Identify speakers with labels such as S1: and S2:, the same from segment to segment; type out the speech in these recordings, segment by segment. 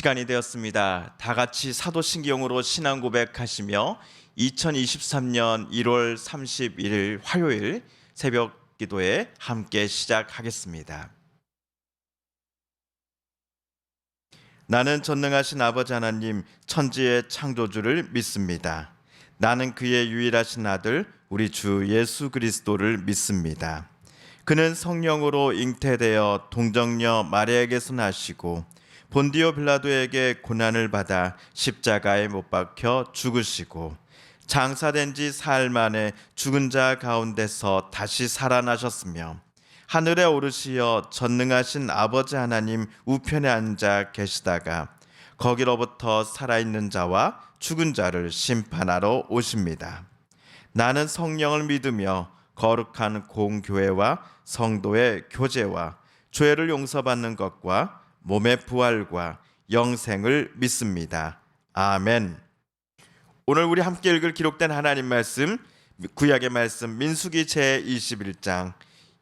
S1: 시간이 되었습니다. 다 같이 사도신경으로 신앙 고백하시며 2023년 1월 31일 화요일 새벽 기도에 함께 시작하겠습니다. 나는 전능하신 아버지 하나님 천지의 창조주를 믿습니다. 나는 그의 유일하신 아들 우리 주 예수 그리스도를 믿습니다. 그는 성령으로 잉태되어 동정녀 마리아에게서 나시고 본디오 빌라도에게 고난을 받아 십자가에 못 박혀 죽으시고 장사된 지 사흘 만에 죽은 자 가운데서 다시 살아나셨으며 하늘에 오르시어 전능하신 아버지 하나님 우편에 앉아 계시다가 거기로부터 살아있는 자와 죽은 자를 심판하러 오십니다. 나는 성령을 믿으며 거룩한 공교회와 성도의 교제와 죄를 용서받는 것과 몸의 부활과 영생을 믿습니다. 아멘. 오늘 우리 함께 읽을 기록된 하나님 말씀, 구약의 말씀 민수기 제21장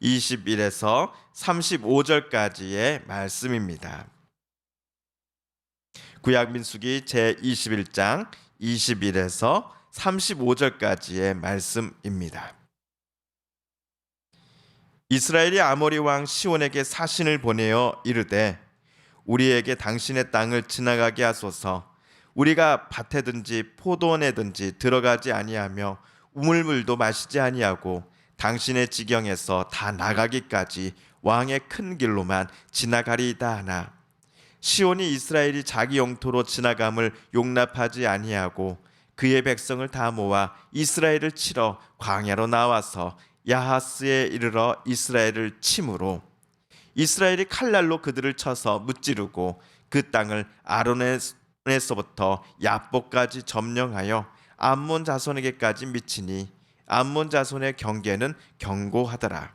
S1: 21에서 35절까지의 말씀입니다. 구약 민수기 제21장 21에서 35절까지의 말씀입니다. 이스라엘이 아모리 왕 시온에게 사신을 보내어 이르되 우리에게 당신의 땅을 지나가게 하소서. 우리가 밭에든지 포도원에든지 들어가지 아니하며 우물물도 마시지 아니하고 당신의 지경에서 다 나가기까지 왕의 큰 길로만 지나가리이다 하나 시온이 이스라엘이 자기 영토로 지나감을 용납하지 아니하고 그의 백성을 다 모아 이스라엘을 치러 광야로 나와서 야하스에 이르러 이스라엘을 치므로 이스라엘이 칼날로 그들을 쳐서 무찌르고 그 땅을 아로논에서부터 야복까지 점령하여 암몬 자손에게까지 미치니 암몬 자손의 경계는 견고하더라.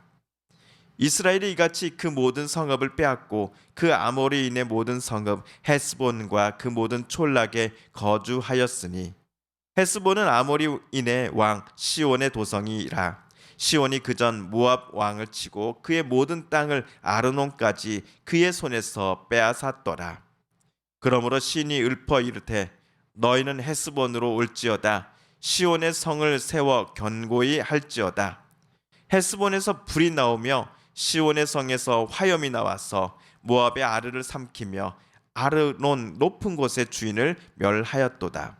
S1: 이스라엘이 이같이 그 모든 성읍을 빼앗고 그 아모리인의 모든 성읍 헤스본과 그 모든 촌락에 거주하였으니 헤스본은 아모리인의 왕 시온의 도성이라. 시온이 그전 모압 왕을 치고 그의 모든 땅을 아르논까지 그의 손에서 빼앗았더라. 그러므로 신이 읊어 이르되 너희는 헤스본으로 올지어다. 시온의 성을 세워 견고히 할지어다. 헤스본에서 불이 나오며 시온의 성에서 화염이 나와서 모압의 아르를 삼키며 아르논 높은 곳의 주인을 멸하였도다.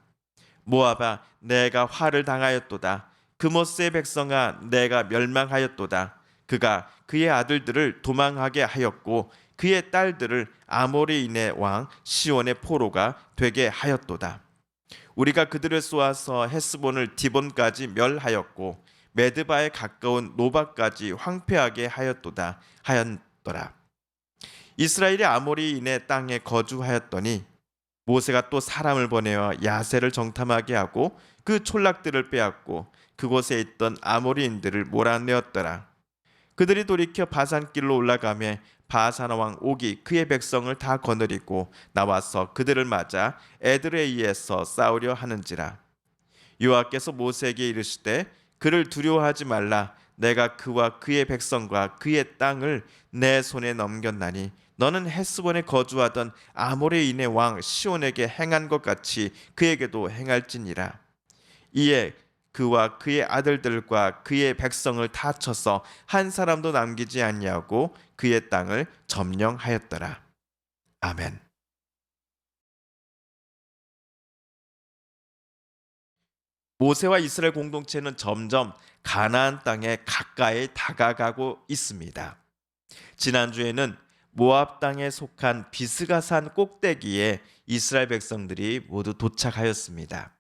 S1: 모압아 내가 화를 당하였도다. 그모스의 백성아 내가 멸망하였도다. 그가 그의 아들들을 도망하게 하였고 그의 딸들을 아모리인의 왕 시온의 포로가 되게 하였도다. 우리가 그들을 쏘아서 헤스본을 디본까지 멸하였고 메드바에 가까운 노바까지 황폐하게 하였더라. 이스라엘이 아모리인의 땅에 거주하였더니 모세가 또 사람을 보내어 야세를 정탐하게 하고 그 촌락들을 빼앗고 그곳에 있던 아모리인들을 몰아내었더라. 그들이 돌이켜 바산길로 올라가며 바산 왕 옥이 그의 백성을 다 거느리고 나와서 그들을 맞아 에드레이에서 싸우려 하는지라. 여호와께서 모세에게 이르시되 그를 두려워하지 말라. 내가 그와 그의 백성과 그의 땅을 내 손에 넘겼나니 너는 헤스본에 거주하던 아모리인의 왕 시온에게 행한 것 같이 그에게도 행할지니라. 이에 그와 그의 아들들과 그의 백성을 다 쳐서 한 사람도 남기지 아니하고 그의 땅을 점령하였더라. 아멘. 모세와 이스라엘 공동체는 점점 가나안 땅에 가까이 다가가고 있습니다. 지난주에는 모압 땅에 속한 비스가산 꼭대기에 이스라엘 백성들이 모두 도착하였습니다.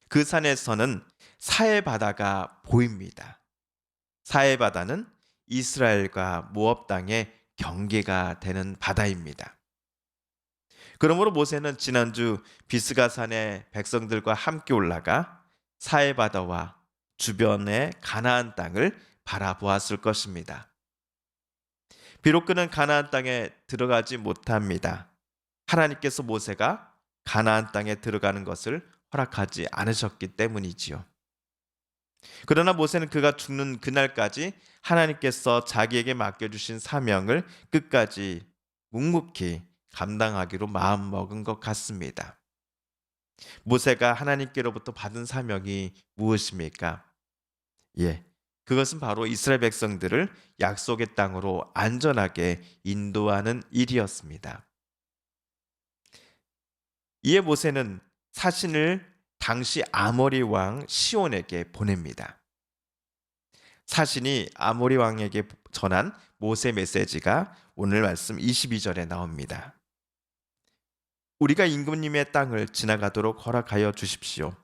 S1: 그 산에서는 사해 바다가 보입니다. 사해 바다는 이스라엘과 모압 땅의 경계가 되는 바다입니다. 그러므로 모세는 지난주 비스가산의 백성들과 함께 올라가 사해 바다와 주변의 가나안 땅을 바라보았을 것입니다. 비록 그는 가나안 땅에 들어가지 못합니다. 하나님께서 모세가 가나안 땅에 들어가는 것을 허락하지 않으셨기 때문이지요. 그러나 모세는 그가 죽는 그날까지 하나님께서 자기에게 맡겨주신 사명을 끝까지 묵묵히 감당하기로 마음먹은 것 같습니다. 모세가 하나님께로부터 받은 사명이 무엇입니까? 예, 그것은 바로 이스라엘 백성들을 약속의 땅으로 안전하게 인도하는 일이었습니다. 이에 모세는 사신을 당시 아모리 왕 시온에게 보냅니다. 사신이 아모리 왕에게 전한 모세 메시지가 오늘 말씀 22절에 나옵니다. 우리가 임금님의 땅을 지나가도록 허락하여 주십시오.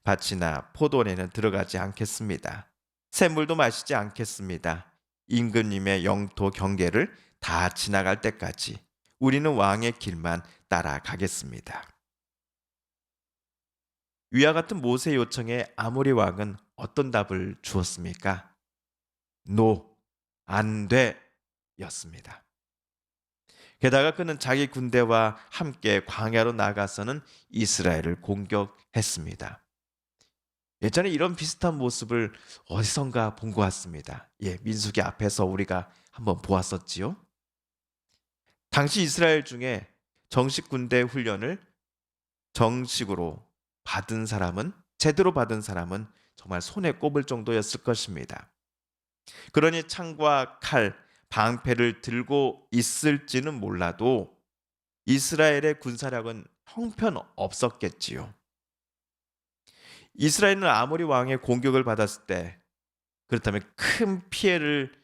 S1: 밭이나 포도원에는 들어가지 않겠습니다. 샘물도 마시지 않겠습니다. 임금님의 영토 경계를 다 지나갈 때까지 우리는 왕의 길만 따라가겠습니다. 위와 같은 모세 요청에 아모리 왕은 어떤 답을 주었습니까? 노, 안 돼, 였습니다. 게다가 그는 자기 군대와 함께 광야로 나가서는 이스라엘을 공격했습니다. 예전에 이런 비슷한 모습을 어디선가 본 것 같습니다. 민수기 앞에서 우리가 한번 보았었지요. 당시 이스라엘 중에 정식 군대 훈련을 정식으로 받은 사람은, 제대로 받은 사람은 정말 손에 꼽을 정도였을 것입니다. 그러니 창과 칼, 방패를 들고 있을지는 몰라도 이스라엘의 군사력은 형편없었겠지요. 이스라엘은 아모리 왕의 공격을 받았을 때 그렇다면 큰 피해를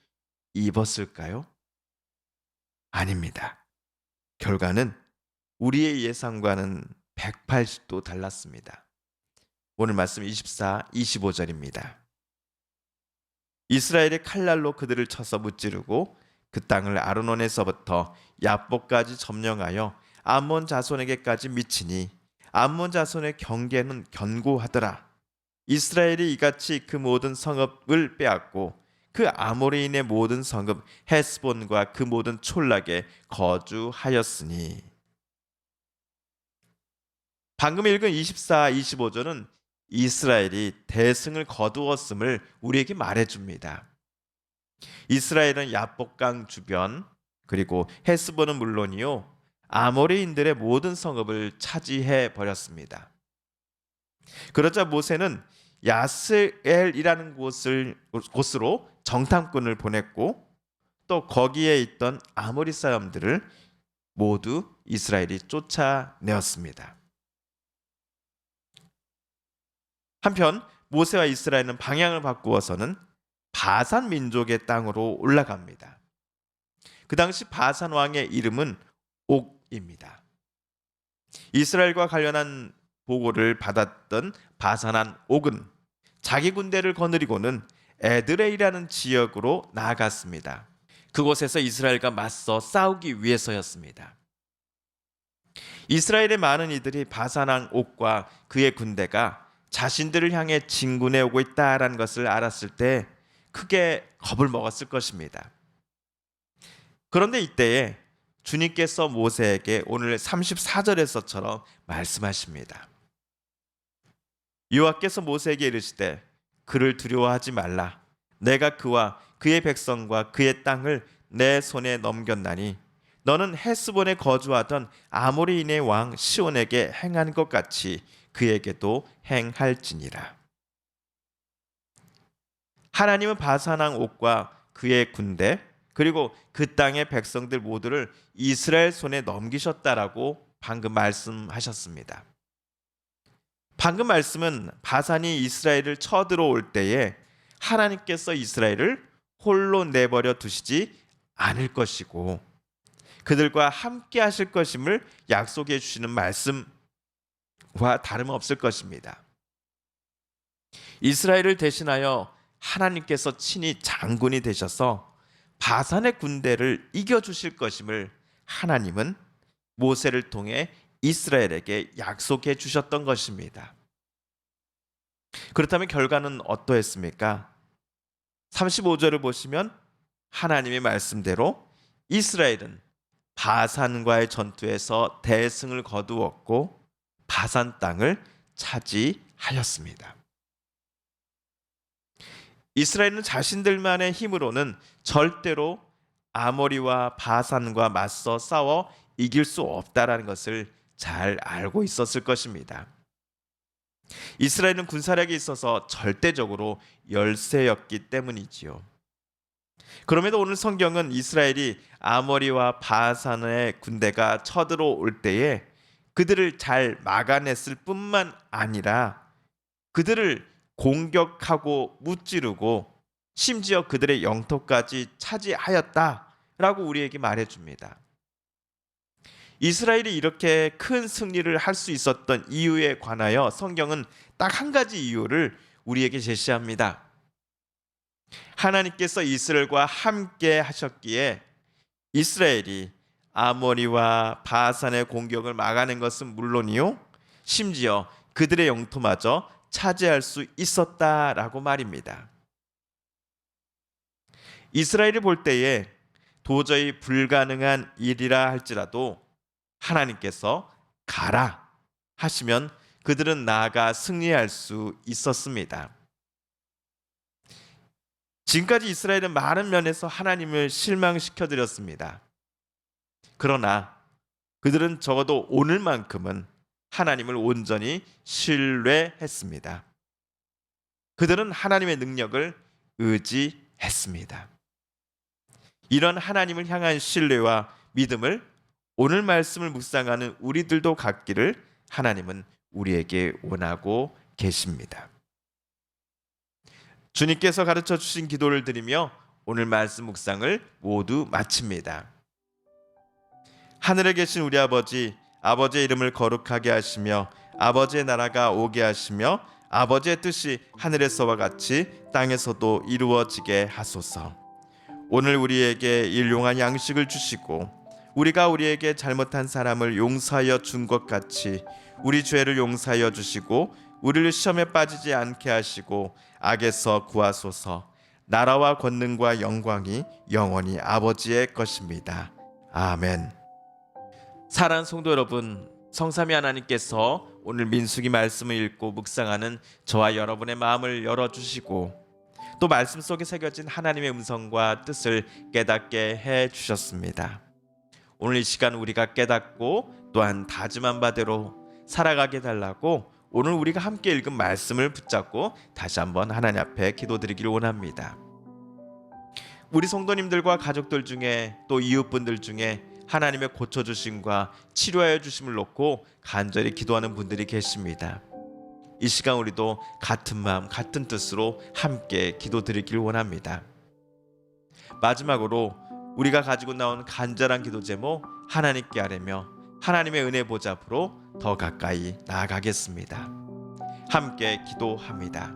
S1: 입었을까요? 아닙니다. 결과는 우리의 예상과는 180도 달랐습니다. 오늘 말씀 24, 25절입니다. 이스라엘이 칼날로 그들을 쳐서 무찌르고 그 땅을 아르논에서부터 야복까지 점령하여 암몬 자손에게까지 미치니 암몬 자손의 경계는 견고하더라. 이스라엘이 이같이 그 모든 성읍을 빼앗고 그 아모리인의 모든 성읍 헤스본과 그 모든 촌락에 거주하였으니. 방금 읽은 24, 25절은 이스라엘이 대승을 거두었음을 우리에게 말해줍니다. 이스라엘은 야복강 주변 그리고 헤스본은 물론이요 아모리인들의 모든 성읍을 차지해 버렸습니다. 그러자 모세는 야스엘이라는 곳으로 정탐꾼을 보냈고 또 거기에 있던 아모리 사람들을 모두 이스라엘이 쫓아내었습니다. 한편 모세와 이스라엘은 방향을 바꾸어서는 바산 민족의 땅으로 올라갑니다. 그 당시 바산 왕의 이름은 옥입니다. 이스라엘과 관련한 보고를 받았던 바산한 옥은 자기 군대를 거느리고는 에드레이라는 지역으로 나아갔습니다. 그곳에서 이스라엘과 맞서 싸우기 위해서였습니다. 이스라엘의 많은 이들이 바산왕 옥과 그의 군대가 자신들을 향해 진군해 오고 있다라는 것을 알았을 때 크게 겁을 먹었을 것입니다. 그런데 이때에 주님께서 모세에게 오늘 34절에서처럼 말씀하십니다. 여호와께서 모세에게 이르시되 그를 두려워하지 말라. 내가 그와 그의 백성과 그의 땅을 내 손에 넘겼나니 너는 헤스본에 거주하던 아모리인의 왕 시온에게 행한 것 같이 그에게도 행할지니라. 하나님은 바산왕 옥과 그의 군대 그리고 그 땅의 백성들 모두를 이스라엘 손에 넘기셨다라고 방금 말씀하셨습니다. 방금 말씀은 바산이 이스라엘을 쳐들어올 때에 하나님께서 이스라엘을 홀로 내버려 두시지 않을 것이고 그들과 함께 하실 것임을 약속해 주시는 말씀과 다름없을 것입니다. 이스라엘을 대신하여 하나님께서 친히 장군이 되셔서 바산의 군대를 이겨주실 것임을 하나님은 모세를 통해 이스라엘에게 약속해 주셨던 것입니다. 그렇다면 결과는 어떠했습니까? 35절을 보시면 하나님의 말씀대로 이스라엘은 바산과의 전투에서 대승을 거두었고 바산 땅을 차지하였습니다. 이스라엘은 자신들만의 힘으로는 절대로 아모리와 바산과 맞서 싸워 이길 수 없다라는 것을 잘 알고 있었을 것입니다. 이스라엘은 군사력에 있어서 절대적으로 열세였기 때문이지요. 그럼에도 오늘 성경은 이스라엘이 아모리와 바산의 군대가 쳐들어올 때에 그들을 잘 막아냈을 뿐만 아니라 그들을 공격하고 무찌르고 심지어 그들의 영토까지 차지하였다라고 우리에게 말해줍니다. 이스라엘이 이렇게 큰 승리를 할 수 있었던 이유에 관하여 성경은 딱 한 가지 이유를 우리에게 제시합니다. 하나님께서 이스라엘과 함께 하셨기에 이스라엘이 아모리와 바산의 공격을 막아낸 것은 물론이요, 심지어 그들의 영토마저 차지할 수 있었다라고 말입니다. 이스라엘이 볼 때에 도저히 불가능한 일이라 할지라도 하나님께서 가라 하시면 그들은 나아가 승리할 수 있었습니다. 지금까지 이스라엘은 많은 면에서 하나님을 실망시켜 드렸습니다. 그러나 그들은 적어도 오늘만큼은 하나님을 온전히 신뢰했습니다. 그들은 하나님의 능력을 의지했습니다. 이런 하나님을 향한 신뢰와 믿음을 오늘 말씀을 묵상하는 우리들도 갖기를 하나님은 우리에게 원하고 계십니다. 주님께서 가르쳐 주신 기도를 드리며 오늘 말씀 묵상을 모두 마칩니다. 하늘에 계신 우리 아버지, 아버지의 이름을 거룩하게 하시며 아버지의 나라가 오게 하시며 아버지의 뜻이 하늘에서와 같이 땅에서도 이루어지게 하소서. 오늘 우리에게 일용할 양식을 주시고 우리가 우리에게 잘못한 사람을 용서하여 준 것 같이 우리 죄를 용서하여 주시고 우리를 시험에 빠지지 않게 하시고 악에서 구하소서. 나라와 권능과 영광이 영원히 아버지의 것입니다. 아멘. 사랑하는 성도 여러분, 성삼위 하나님께서 오늘 민수기 말씀을 읽고 묵상하는 저와 여러분의 마음을 열어주시고 또 말씀 속에 새겨진 하나님의 음성과 뜻을 깨닫게 해주셨습니다. 오늘 이 시간 우리가 깨닫고 또한 다짐한 바대로 살아가게 달라고 오늘 우리가 함께 읽은 말씀을 붙잡고 다시 한번 하나님 앞에 기도드리기를 원합니다. 우리 성도님들과 가족들 중에 또 이웃분들 중에 하나님의 고쳐주심과 치료하여 주심을 놓고 간절히 기도하는 분들이 계십니다. 이 시간 우리도 같은 마음 같은 뜻으로 함께 기도드리길 원합니다. 마지막으로 우리가 가지고 나온 간절한 기도 제목 하나님께 아뢰며 하나님의 은혜 보좌 앞으로 더 가까이 나아가겠습니다. 함께 기도합니다.